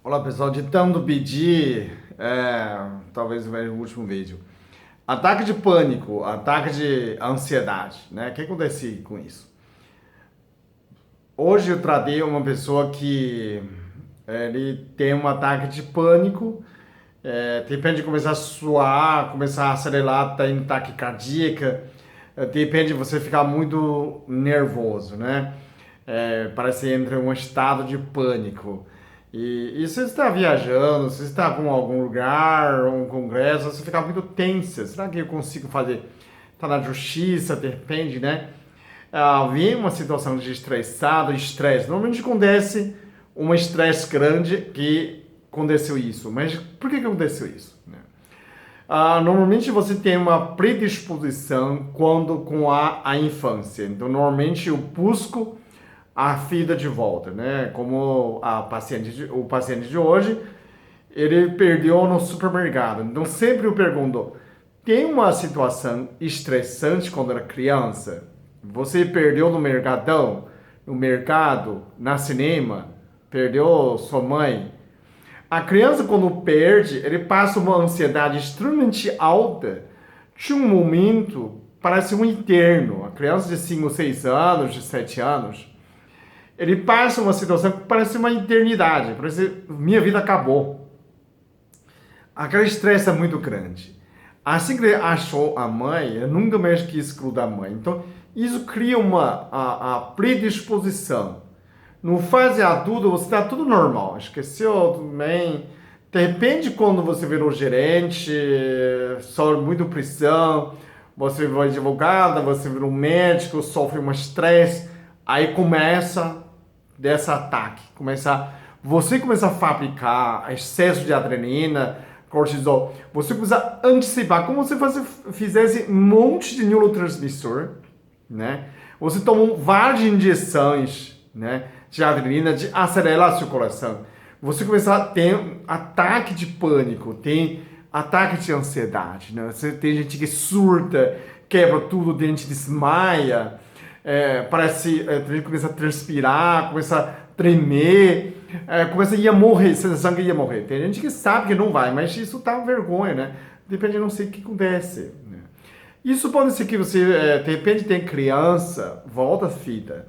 Olá pessoal, de tanto pedir, talvez veja o último vídeo. Ataque de pânico, ataque de ansiedade, né? O que acontece com isso? Hoje eu tratei uma pessoa que ele tem um ataque de pânico, de repente começar a suar, começar a acelerar, tem taquicardia, de repente você ficar muito nervoso, né? Parece que entra em um estado de pânico. E você está viajando, você está com algum lugar, um congresso, você fica muito tensa. Será que eu consigo fazer? Está na justiça, de repente, né? Vem uma situação de estressado, estresse. Normalmente acontece um estresse grande que aconteceu isso. Mas por que aconteceu isso? Né? Normalmente você tem uma predisposição quando com a infância. Então, normalmente eu busco a vida de volta, né? Como o paciente de hoje, ele perdeu no supermercado. Então, sempre eu pergunto, tem uma situação estressante quando era criança? Você perdeu no mercadão, no mercado, na cinema, perdeu sua mãe? A criança, quando perde, ele passa uma ansiedade extremamente alta. De um momento, parece um eterno. A criança de 5, 6 anos, de 7 anos, ele passa uma situação que parece uma eternidade. Parece que minha vida acabou. Aquele estresse é muito grande. Assim que ele achou a mãe, ele nunca mais quis grudar a mãe. Então, isso cria a predisposição. No fase adulta, você está tudo normal. Esqueceu tudo bem. De repente, quando você virou gerente, sofre muita pressão, você virou advogada, você virou médico, sofre um estresse, aí começa desse ataque, você começa a fabricar excesso de adrenalina, cortisol, você começa a antecipar, como se você fizesse um monte de neurotransmissor, né? Você toma várias injeções, né, de adrenalina, de acelerar a circulação. Você começa a ter um ataque de pânico, tem ataque de ansiedade, né? Você tem gente que surta, quebra tudo, o dente desmaia, parece, começa a transpirar, começa a tremer, começa a ir morrer, sensação que ia morrer. Tem gente que sabe que não vai, mas isso tá vergonha, né? Depende, não sei o que acontece. Né? Isso pode ser que você, de repente, tem criança, volta a fita,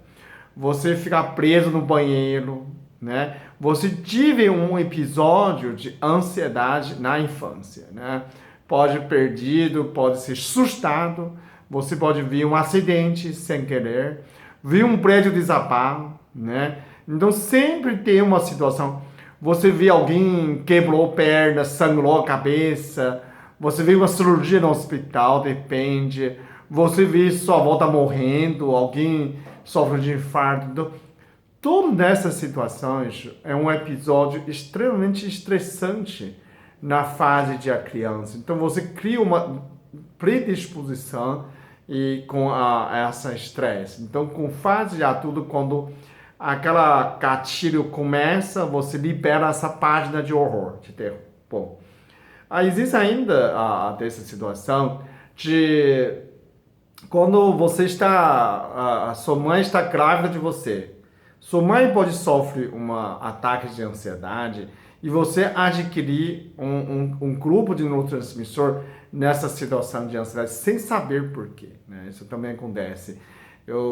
você ficar preso no banheiro, né? Você tive um episódio de ansiedade na infância, né? Pode perdido, pode ser assustado, você pode ver um acidente sem querer, ver um prédio desabar, né? Então sempre tem uma situação. Você vê alguém quebrou perna, sangrou a cabeça, você vê uma cirurgia no hospital, depende. Você vê sua avó tá morrendo, alguém sofre de infarto. Então, todas essas situações é um episódio extremamente estressante na fase de a criança. Então você cria uma predisposição e com essa estresse. Então com fase de adulto, quando aquela gatilho começa, você libera essa página de horror, de terror. Bom, existe ainda dessa situação de quando você está, a sua mãe está grávida de você. Sua mãe pode sofrer um ataque de ansiedade e você adquirir um grupo de neurotransmissor nessa situação de ansiedade sem saber por quê. Né? Isso também acontece.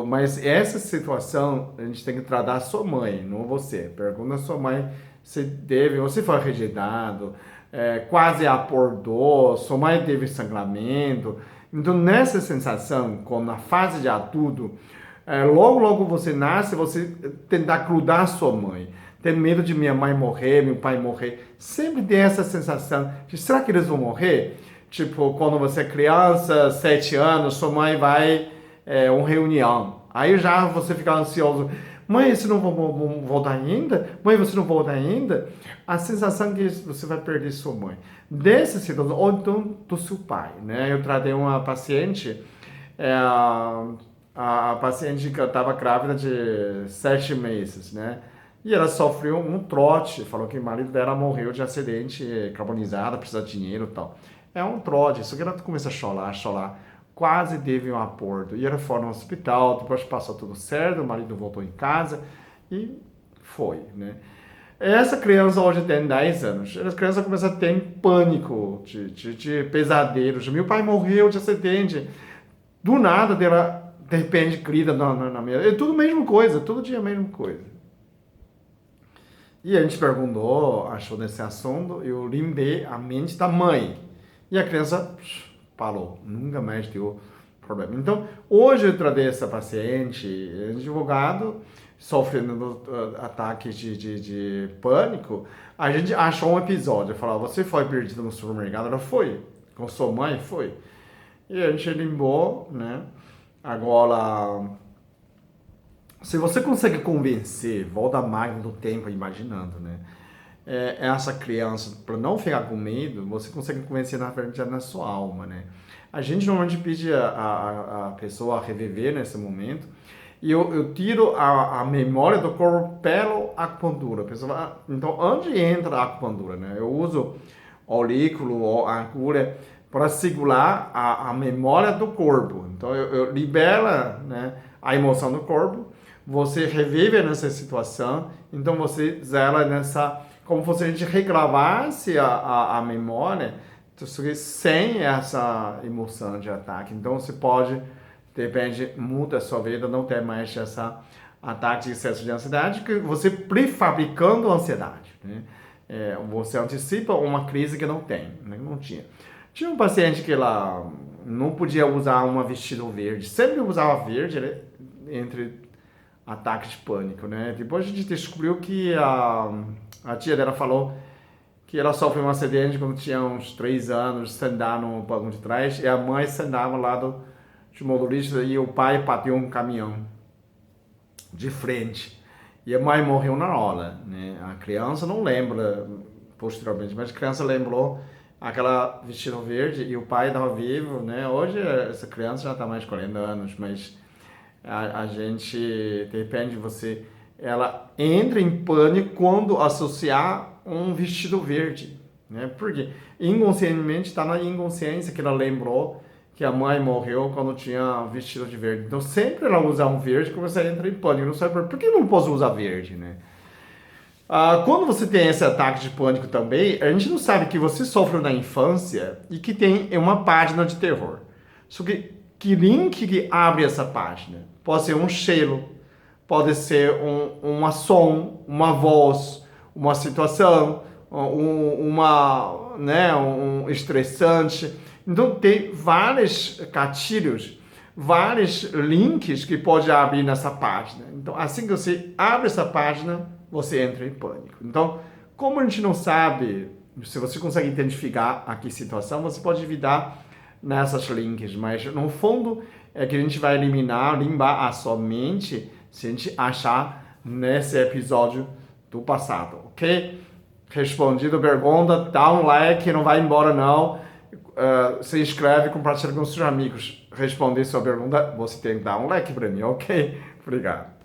Mas essa situação a gente tem que tratar a sua mãe, não você. Pergunta a sua mãe se você foi rejeitado, quase acordou, sua mãe teve sangramento. Então, nessa sensação, como na fase de adulto, logo, logo você nasce, você tentar grudar a sua mãe. Tem medo de minha mãe morrer, meu pai morrer. Sempre tem essa sensação de, será que eles vão morrer? Tipo, quando você é criança, 7 anos, sua mãe vai uma reunião. Aí já você fica ansioso. Mãe, você não vai voltar ainda? Mãe, você não volta ainda? A sensação que você vai perder sua mãe. Dessa situação, ou então do seu pai, né? Eu tratei uma paciente, a paciente que estava grávida de 7 meses, né? E ela sofreu um trote, falou que o marido dela morreu de acidente carbonizado, precisa de dinheiro e tal. É um trote, só que ela começa a chorar, chorar, quase teve um aborto. E ela foi no hospital, depois passou tudo certo, o marido voltou em casa e foi, né? Essa criança hoje tem 10 anos. Essa criança começa a ter pânico, de pesadelos. Meu pai morreu de acidente. Do nada, dela, de repente, grita na minha... É tudo a mesma coisa, todo dia a mesma coisa. E a gente perguntou, achou nesse assunto, eu limpei a mente da mãe. E a criança parou, nunca mais deu problema. Então, hoje eu tratei essa paciente, advogado, sofrendo ataques de pânico. A gente achou um episódio, falou, você foi perdido no supermercado? Ela foi, com sua mãe? Foi. E a gente limpou, né? Agora, se você consegue convencer, volta a máquina do tempo imaginando, né? Essa criança, para não ficar com medo, você consegue convencer na verdade na sua alma, né? A gente normalmente pede a pessoa a reviver nesse momento e eu tiro a memória do corpo pela acupuntura. Então, onde entra a acupuntura, né? Eu uso aurículo ou agulha para segurar a memória do corpo. Então, eu libero, né, a emoção do corpo, você revive nessa situação, então você zera nessa, como se a gente regravasse a memória sem essa emoção de ataque. Então você pode, depende, muda a sua vida, não ter mais essa ataque de excesso de ansiedade, que você prefabricando a ansiedade, né? Você antecipa uma crise que não tem, né? Não tinha. Tinha um paciente que ela não podia usar um vestido verde, sempre usava verde, né, entre ataques de pânico, né? Depois a gente descobriu que a tia dela falou que ela sofreu um acidente quando tinha uns 3 anos, sentar no banco de trás, e a mãe sentava ao lado de motorista e o pai bateu um caminhão de frente. E a mãe morreu na hora, né? A criança não lembra posteriormente, mas a criança lembrou aquela vestido verde e o pai estava vivo, né? Hoje essa criança já está mais de 40 anos, mas a gente, depende de você, ela entra em pânico quando associar um vestido verde, né? Porque inconscientemente está na inconsciência que ela lembrou que a mãe morreu quando tinha vestido de verde. Então sempre ela usa um verde que você entra em pânico. Não sabe por que eu não posso usar verde, né? Quando você tem esse ataque de pânico também, a gente não sabe que você sofreu na infância e que tem uma página de terror. Só que link que abre essa página? Pode ser um cheiro, pode ser um som, uma voz, uma situação, um estressante. Então tem vários gatilhos, vários links que pode abrir nessa página. Então assim que você abre essa página, você entra em pânico. Então, como a gente não sabe, se você consegue identificar a que situação, você pode evitar nessas links, mas no fundo é que a gente vai limpar a sua mente se a gente achar nesse episódio do passado, ok? Respondido a pergunta, dá um like, não vai embora não, se inscreve, compartilha com seus amigos. Responder sua pergunta, você tem que dar um like para mim, ok? Obrigado.